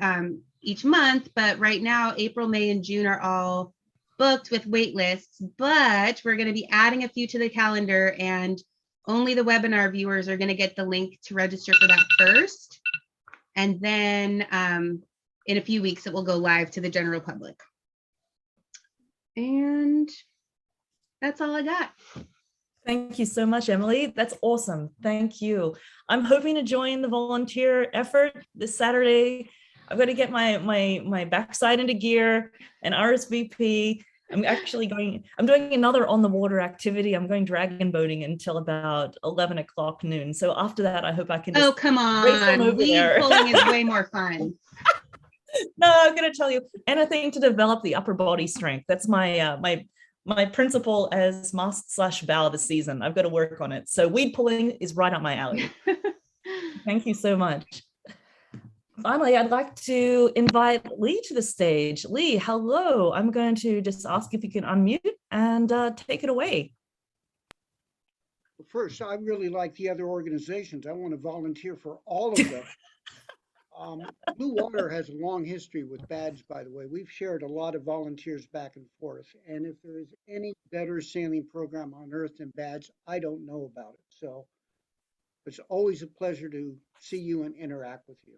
each month, but right now, April, May, and June are all booked with wait lists, but we're going to be adding a few to the calendar, and only the webinar viewers are going to get the link to register for that first. And then in a few weeks, it will go live to the general public. And that's all I got. Thank you so much, Emily. That's awesome. Thank you. I'm hoping to join the volunteer effort this Saturday. I've got to get my backside into gear and RSVP. I'm doing another on the water activity. I'm going dragon boating until about 11 o'clock noon. So after that, I hope I can just come on. Weed pulling is way more fun. No, I'm going to tell you, anything to develop the upper body strength. That's my principle as mast/bow this season. I've got to work on it. So weed pulling is right up my alley. Thank you so much. Finally, I'd like to invite Lee to the stage. Lee, hello. I'm going to just ask if you can unmute and take it away. First, I really like the other organizations. I want to volunteer for all of them. Blue Water has a long history with BADS, by the way. We've shared a lot of volunteers back and forth. And if there is any better sailing program on earth than BADS, I don't know about it. So it's always a pleasure to see you and interact with you.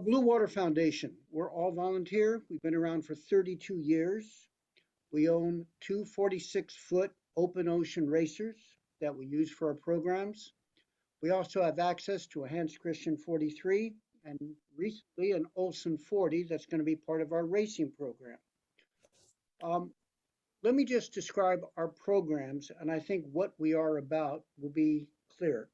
Blue Water Foundation, we're all volunteer. We've been around for 32 years. We own two 46-foot open ocean racers that we use for our programs. We also have access to a Hans Christian 43 and recently an Olsen 40 that's going to be part of our racing program. Let me just describe our programs, and I think what we are about will be clear.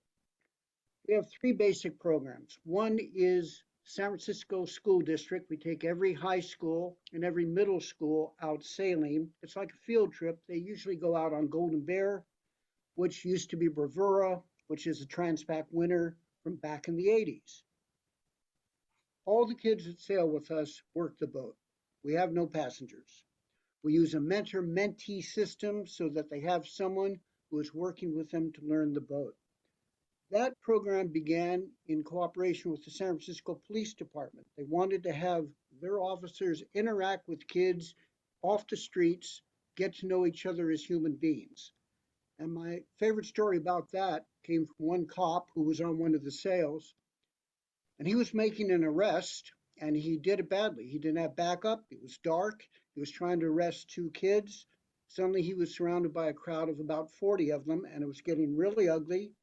We have three basic programs. One is San Francisco School District. We take every high school and every middle school out sailing. It's like a field trip. They usually go out on Golden Bear, which used to be Bravura, which is a Transpac winner from back in the 80s. All the kids that sail with us work the boat. We have no passengers. We use a mentor-mentee system so that they have someone who is working with them to learn the boat. That program began in cooperation with the San Francisco Police Department. They wanted to have their officers interact with kids off the streets, get to know each other as human beings. And my favorite story about that came from one cop who was on one of the sails, and he was making an arrest, and he did it badly. He didn't have backup. It was dark. He was trying to arrest two kids. Suddenly he was surrounded by a crowd of about 40 of them, and it was getting really ugly.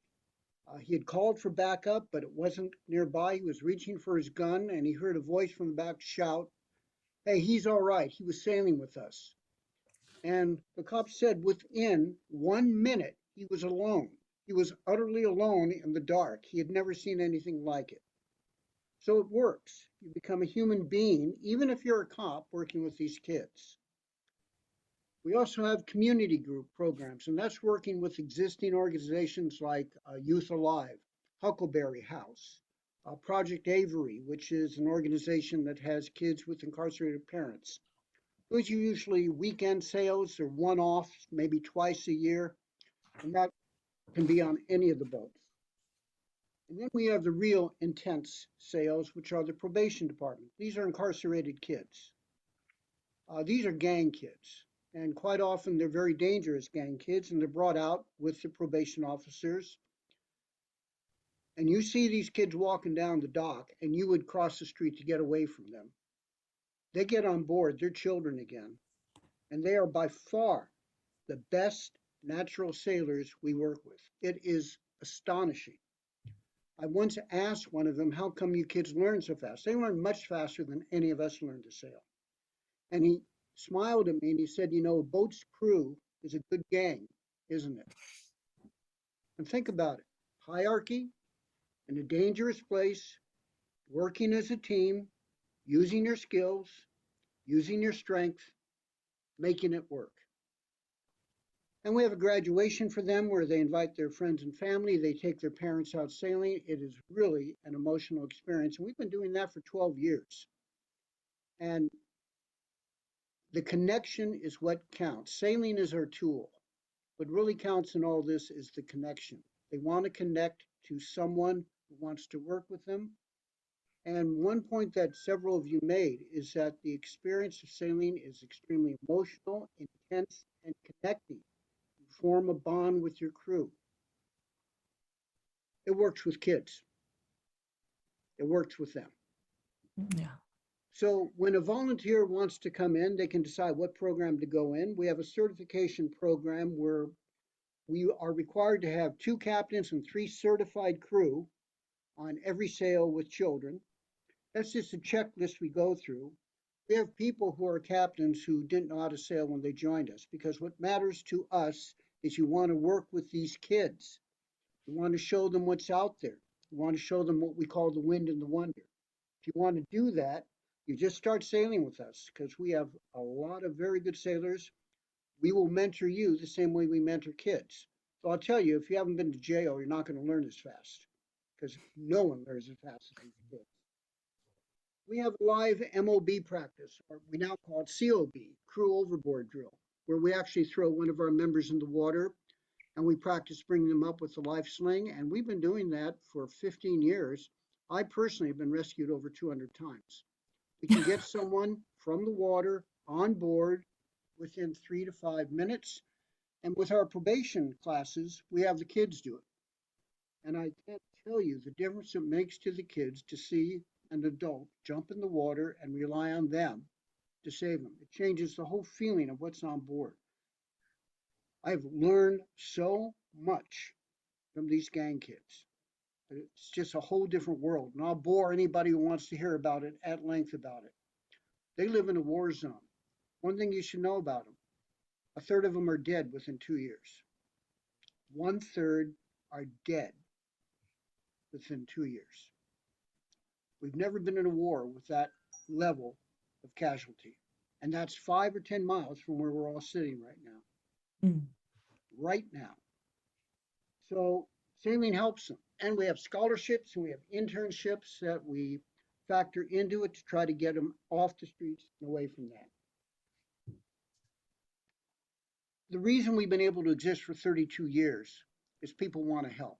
He had called for backup, but it wasn't nearby. He was reaching for his gun, and he heard a voice from the back shout, "Hey, he's all right. He was sailing with us." And the cop said within 1 minute, he was alone. He was utterly alone in the dark. He had never seen anything like it. So it works. You become a human being, even if you're a cop working with these kids. We also have community group programs, and that's working with existing organizations like Youth Alive, Huckleberry House, Project Avery, which is an organization that has kids with incarcerated parents. Those are usually weekend sales or one-off, maybe twice a year, and that can be on any of the boats. And then we have the real intense sales, which are the probation department. These are incarcerated kids. These are gang kids. And quite often they're very dangerous gang kids, and they're brought out with the probation officers. And you see these kids walking down the dock, and you would cross the street to get away from them. They get on board, they're children again. And they are by far the best natural sailors we work with. It is astonishing. I once asked one of them, "How come you kids learn so fast?" They learn much faster than any of us learn to sail. And he smiled at me and he said, "You know, a boat's crew is a good gang, isn't it?" And think about it. Hierarchy in a dangerous place, working as a team, using your skills, using your strength, making it work. And we have a graduation for them where they invite their friends and family. They take their parents out sailing. It is really an emotional experience. And we've been doing that for 12 years. And the connection is what counts. Sailing is our tool. What really counts in all this is the connection. They want to connect to someone who wants to work with them. And one point that several of you made is that the experience of sailing is extremely emotional, intense, and connecting. You form a bond with your crew. It works with kids. It works with them. Yeah. So when a volunteer wants to come in, they can decide what program to go in. We have a certification program where we are required to have 2 captains and 3 certified crew on every sail with children. That's just a checklist we go through. We have people who are captains who didn't know how to sail when they joined us, because what matters to us is you want to work with these kids. You want to show them what's out there. You want to show them what we call the wind and the wonder. If you want to do that, you just start sailing with us, because we have a lot of very good sailors. We will mentor you the same way we mentor kids. So I'll tell you, if you haven't been to jail, you're not going to learn as fast, because no one learns as fast as these kids. We have live MOB practice, or we now call it COB, crew overboard drill, where we actually throw one of our members in the water and we practice bringing them up with the life sling. And we've been doing that for 15 years. I personally have been rescued over 200 times. We can get someone from the water on board within 3 to 5 minutes. And with our probation classes, we have the kids do it. And I can't tell you the difference it makes to the kids to see an adult jump in the water and rely on them to save them. It changes the whole feeling of what's on board. I've learned so much from these gang kids. It's just a whole different world. And I'll bore anybody who wants to hear about it at length about it. They live in a war zone. One thing you should know about them, a third of them are dead within 2 years. 1/3 are dead within 2 years. We've never been in a war with that level of casualty. And that's 5 or 10 miles from where we're all sitting right now. Right now. So sailing helps them. And we have scholarships and we have internships that we factor into it to try to get them off the streets and away from that. The reason we've been able to exist for 32 years is people want to help.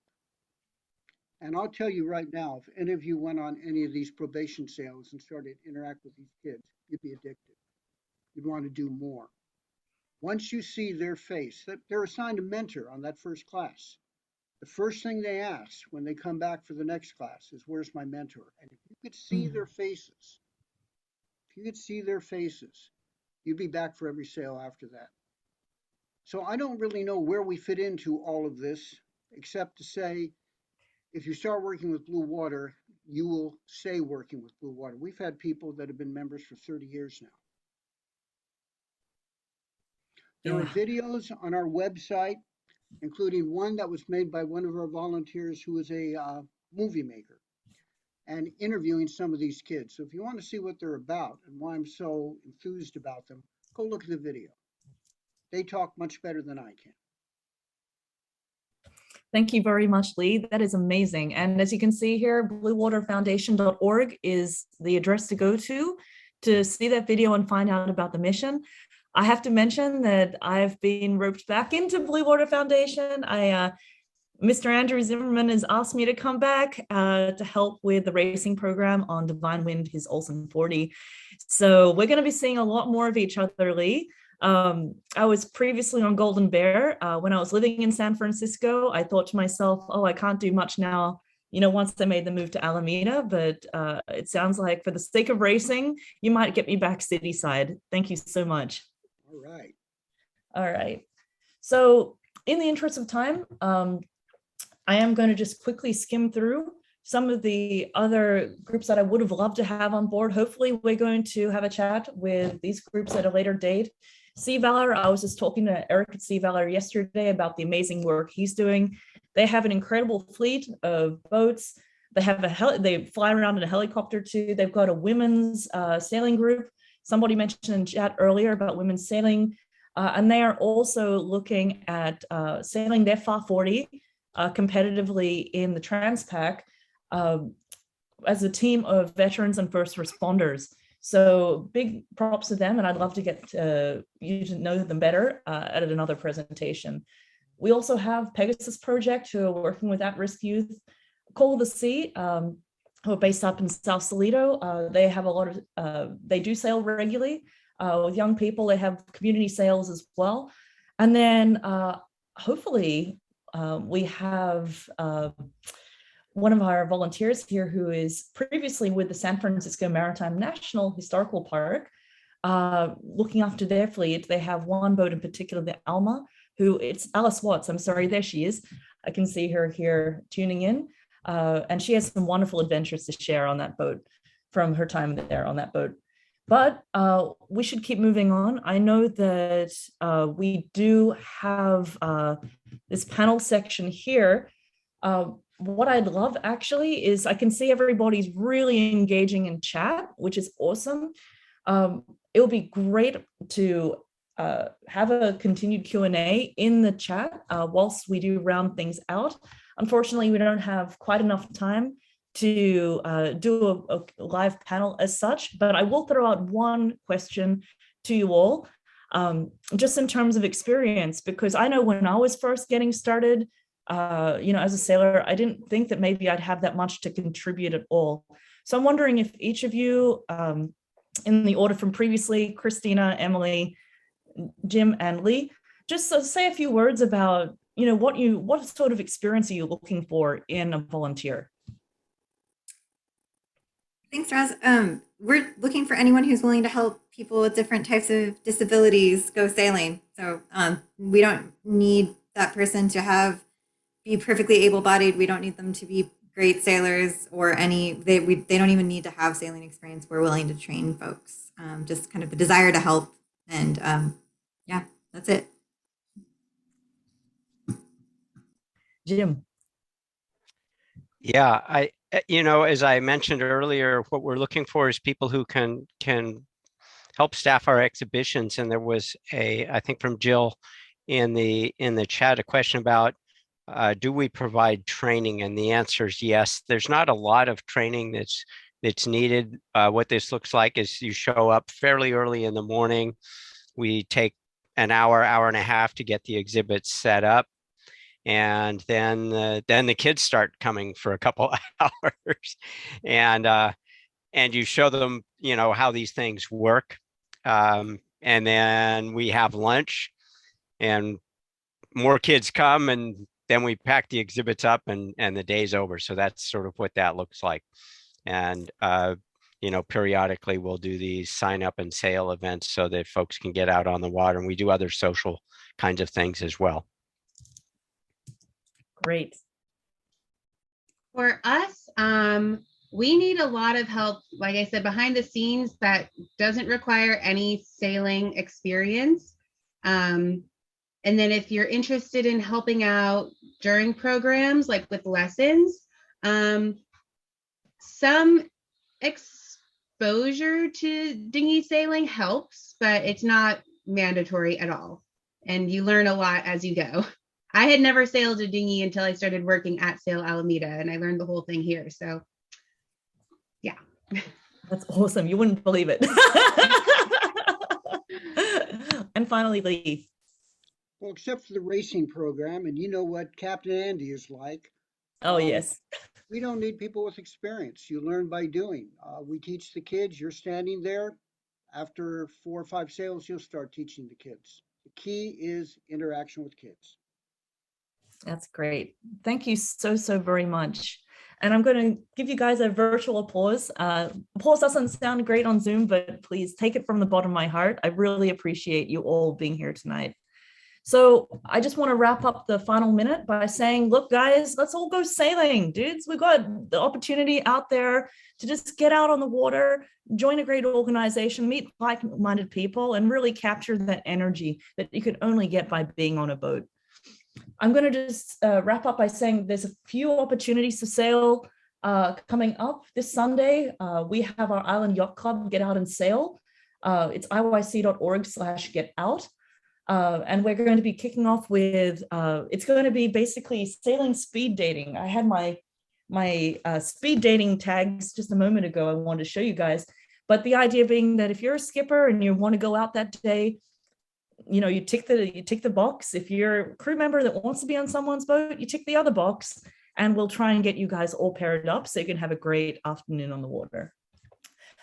And I'll tell you right now, if any of you went on any of these probation sails and started to interact with these kids, you'd be addicted. You'd want to do more. Once you see their face, that they're assigned a mentor on that first class. The first thing they ask when they come back for the next class is, "Where's my mentor?" And if you could see their faces, you'd be back for every sail after that. So I don't really know where we fit into all of this, except to say if you start working with Blue Water, you will stay working with Blue Water. We've had people that have been members for 30 years now. There are Yeah. videos on our website, including one that was made by one of our volunteers who is a movie maker, and interviewing some of these kids. So if you want to see what they're about and why I'm so enthused about them, go look at the video. They talk much better than I can. Thank you very much, Lee. That is amazing. And as you can see here, bluewaterfoundation.org is the address to go to see that video and find out about the mission. I have to mention that I've been roped back into Blue Water Foundation. Mr. Andrew Zimmerman has asked me to come back to help with the racing program on Divine Wind, his Olsen 40. So we're going to be seeing a lot more of each other, Lee. I was previously on Golden Bear. When I was living in San Francisco, I thought to myself, oh, I can't do much now, once they made the move to Alameda, but it sounds like for the sake of racing, you might get me back city side. Thank you so much. All right. All right. So in the interest of time, I am going to just quickly skim through some of the other groups that I would have loved to have on board. Hopefully we're going to have a chat with these groups at a later date. Sea Valor, I was just talking to Eric at Sea Valor yesterday about the amazing work he's doing. They have an incredible fleet of boats. They have they fly around in a helicopter too. They've got a women's sailing group. Somebody mentioned in chat earlier about women's sailing. And they are also looking at sailing their FAR 40 competitively in the Transpac as a team of veterans and first responders. So big props to them, and I'd love to get you to know them better at another presentation. We also have Pegasus Project, who are working with at-risk youth. Call of the Sea, who are based up in South Toledo. They have a lot of, they do sail regularly with young people. They have community sails as well. And then hopefully we have one of our volunteers here who is previously with the San Francisco Maritime National Historical Park, looking after their fleet. They have one boat in particular, the Alma, it's Alice Watts, I'm sorry, there she is. I can see her here tuning in. And she has some wonderful adventures to share on that boat from her time there on that boat. But we should keep moving on. I know that we do have this panel section here. What I'd love actually is I can see everybody's really engaging in chat, which is awesome. It would be great to have a continued Q&A in the chat whilst we do round things out. Unfortunately, we don't have quite enough time to do a live panel as such, but I will throw out one question to you all, just in terms of experience, because I know when I was first getting started, as a sailor, I didn't think that maybe I'd have that much to contribute at all. So I'm wondering if each of you, in the order from previously, Cristina, Emily, Jim, and Lee, just say a few words about, what sort of experience are you looking for in a volunteer? Thanks, Roz. We're looking for anyone who's willing to help people with different types of disabilities go sailing. So we don't need that person to be perfectly able-bodied. We don't need them to be great sailors or they don't even need to have sailing experience. We're willing to train folks. Just kind of the desire to help. And yeah, that's it. Jim. Yeah, as I mentioned earlier, what we're looking for is people who can help staff our exhibitions. And there was I think from Jill in the chat, a question about do we provide training? And the answer is yes. There's not a lot of training that's needed. What this looks like is you show up fairly early in the morning. We take an hour and a half to get the exhibit set up. And then the kids start coming for a couple hours, and you show them, how these things work. And then we have lunch, and more kids come, and then we pack the exhibits up, and the day's over. So that's sort of what that looks like. And periodically we'll do these sign up and sail events so that folks can get out on the water, and we do other social kinds of things as well. Great. For us, we need a lot of help, like I said, behind the scenes that doesn't require any sailing experience. And then if you're interested in helping out during programs, like with lessons, some exposure to dinghy sailing helps, but it's not mandatory at all. And you learn a lot as you go. I had never sailed a dinghy until I started working at Sail Alameda, and I learned the whole thing here. So, yeah. That's awesome. You wouldn't believe it. And finally, Lee. Well, except for the racing program, and you know what Captain Andy is like. Oh, yes. We don't need people with experience. You learn by doing. We teach the kids. You're standing there. After 4 or 5 sails, you'll start teaching the kids. The key is interaction with kids. That's great. Thank you so very much. And I'm going to give you guys a virtual applause. Applause doesn't sound great on Zoom, but please take it from the bottom of my heart. I really appreciate you all being here tonight. So I just want to wrap up the final minute by saying, look, guys, let's all go sailing, dudes. We've got the opportunity out there to just get out on the water, join a great organization, meet like-minded people, and really capture that energy that you could only get by being on a boat. I'm going to just wrap up by saying there's a few opportunities to sail coming up this Sunday. We have our Island Yacht Club Get Out and Sail. It's ioic.org/get-out. And we're going to be kicking off with, it's going to be basically sailing speed dating. I had my speed dating tags just a moment ago. I wanted to show you guys. But the idea being that if you're a skipper and you want to go out that day, you know, you tick the box. If you're a crew member that wants to be on someone's boat, you tick the other box, and we'll try and get you guys all paired up so you can have a great afternoon on the water.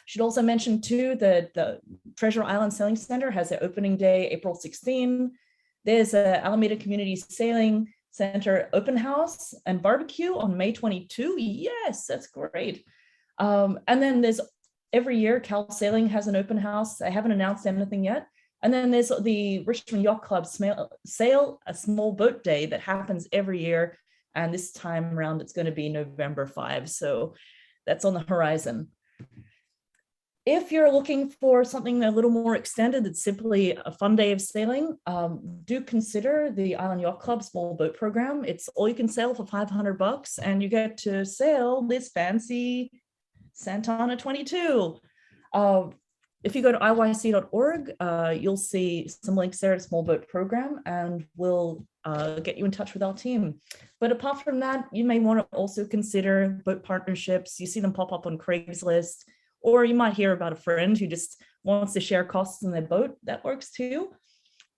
Should also mention too that the Treasure Island Sailing Center has their opening day, April 16. There's a Alameda Community Sailing Center open house and barbecue on May 22. Yes, that's great. And then there's every year Cal Sailing has an open house. I haven't announced anything yet. And then there's the Richmond Yacht Club Sail a Small Boat Day that happens every year. And this time around, it's going to be November 5. So that's on the horizon. If you're looking for something a little more extended, that's simply a fun day of sailing, do consider the Island Yacht Club Small Boat Program. It's all you can sail for $500, and you get to sail this fancy Santana 22. If you go to ioic.org, you'll see some links there to Small Boat Program, and we'll get you in touch with our team. But apart from that, you may want to also consider boat partnerships. You see them pop up on Craigslist, or you might hear about a friend who just wants to share costs in their boat. That works too.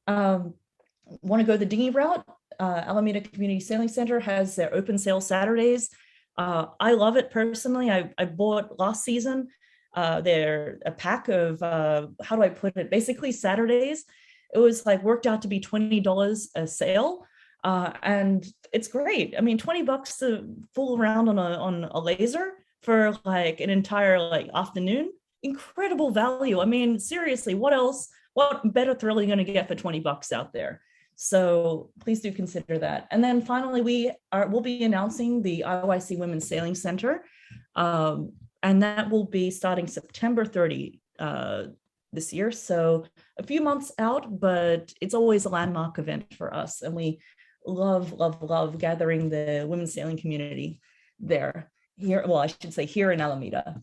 Want to go the dinghy route? Alameda Community Sailing Center has their open sail Saturdays. I love it personally. I bought last season they're a pack of, how do I put it? Basically Saturdays. It was like worked out to be $20 a sail. And it's great. I mean, $20 to fool around on a laser for like an entire like afternoon. Incredible value. I mean, seriously, what better thrill are you going to get for $20 out there? So please do consider that. And then finally, we'll be announcing the Ioic Women's Sailing Center. And that will be starting September 30 this year. So a few months out, but it's always a landmark event for us. And we love gathering the women's sailing community there. Here, well, I should say here in Alameda.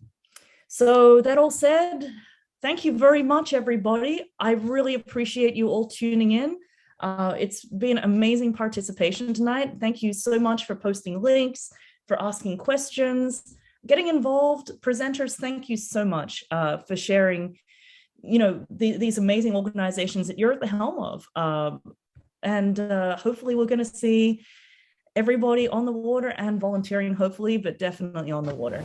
So that all said, thank you very much, everybody. I really appreciate you all tuning in. It's been amazing participation tonight. Thank you so much for posting links, for asking questions, getting involved. Presenters, thank you so much for sharing, these amazing organizations that you're at the helm of. And hopefully we're going to see everybody on the water and volunteering, hopefully, but definitely on the water.